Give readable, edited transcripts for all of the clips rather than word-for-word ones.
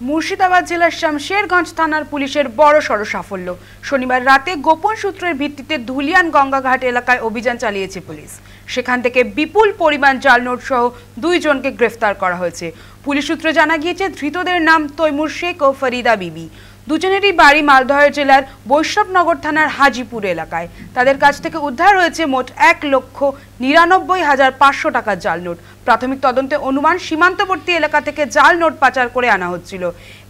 মুর্শিদাবাদ জেলার শামশেরগঞ্জ থানার পুলিশের বড়সড় সাফল্য। শনিবার রাতে গোপন সূত্রের ভিত্তিতে ধুলিয়ান গঙ্গাঘাট এলাকায় অভিযান চালিয়েছে পুলিশ। সেখান থেকে বিপুল পরিমাণ জাল নোট সহ 2 জনকে গ্রেফতার করা হয়েছে। পুলিশ সূত্রে জানা গিয়েছে ধৃতদের নাম তৈমুর শেখ ও ফরিদা বিবি। দুজনেরই বাড়ি মালদহ জেলার বৈষ্ণবনগর থানার হাজিপুর এলাকায়। তাদের কাছ থেকে উদ্ধার হয়েছে মোট 1,99,500 টাকার জাল নোট। প্রাথমিক তদন্তে অনুমান সীমান্তবর্তী এলাকা থেকে জাল নোট পাচার করে আনা হচ্ছিল।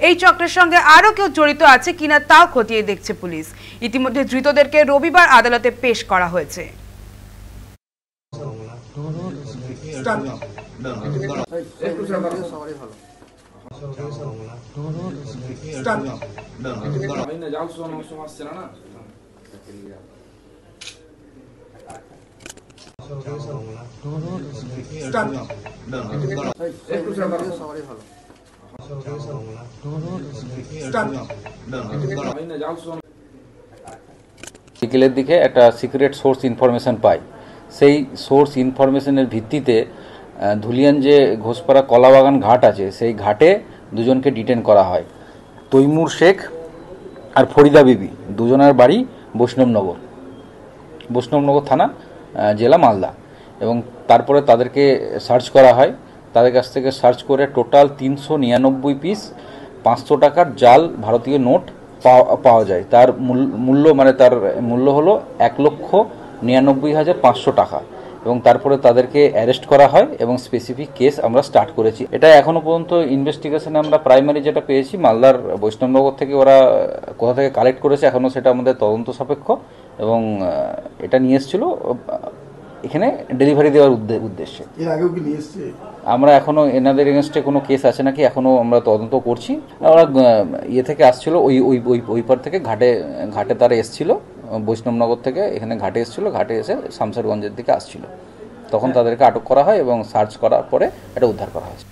এই চক্রের সঙ্গে আরও কেউ জড়িত আছে কিনা তাও খতিয়ে দেখছে পুলিশ। ইতিমধ্যে ধৃতদেরকে রবিবার আদালতে পেশ করা হয়েছে। বিকেলের দিকে একটা সিক্রেট সোর্স ইনফরমেশন পাই। সেই সোর্স ইনফরমেশনের ভিত্তিতে ধুলিয়ান যে ঘোষপাড়া কলাবাগান ঘাট আছে সেই ঘাটে দুজনকে ডিটেন করা হয়। তৈমুর শেখ আর ফরিদা বিবি দুজনের বাড়ি বৈষ্ণবনগর থানা, জেলা মালদা। এবং তারপরে তাদেরকে সার্চ করা হয়। তাদের কাছ থেকে সার্চ করে টোটাল 399 পিস 500 টাকার জাল ভারতীয় নোট পাওয়া যায়। তার মূল্য হলো 1,99,500 টাকা। এবং তারপরে তাদেরকে অ্যারেস্ট করা হয় এবং স্পেসিফিক কেস আমরা স্টার্ট করেছি। এটা এখনো পর্যন্ত ইনভেস্টিগেশনে আমরা প্রাইমারি যেটা পেয়েছি মালদার বৈষ্ণবনগর থেকে ওরা কোথা থেকে কালেক্ট করেছে এখনও সেটা আমাদের তদন্ত সাপেক্ষ। এবং এটা নিয়ে এসেছিল এখানে ডেলিভারি দেওয়ার উদ্দেশ্যে। আমরা এখনো এনাদের এগেনস্টে কোনো কেস আছে নাকি এখনো আমরা তদন্ত করছি। ওরা থেকে আসছিল ওই পার থেকে ঘাটে তারা এসছিল, বৈষ্ণবনগর থেকে এখানে ঘাটে এসেছিল, ঘাটে এসে শামশেরগঞ্জের দিকে আসছিল। তখন তাদেরকে আটক করা হয় এবং সার্চ করার পরে এটা উদ্ধার করা হয়েছে।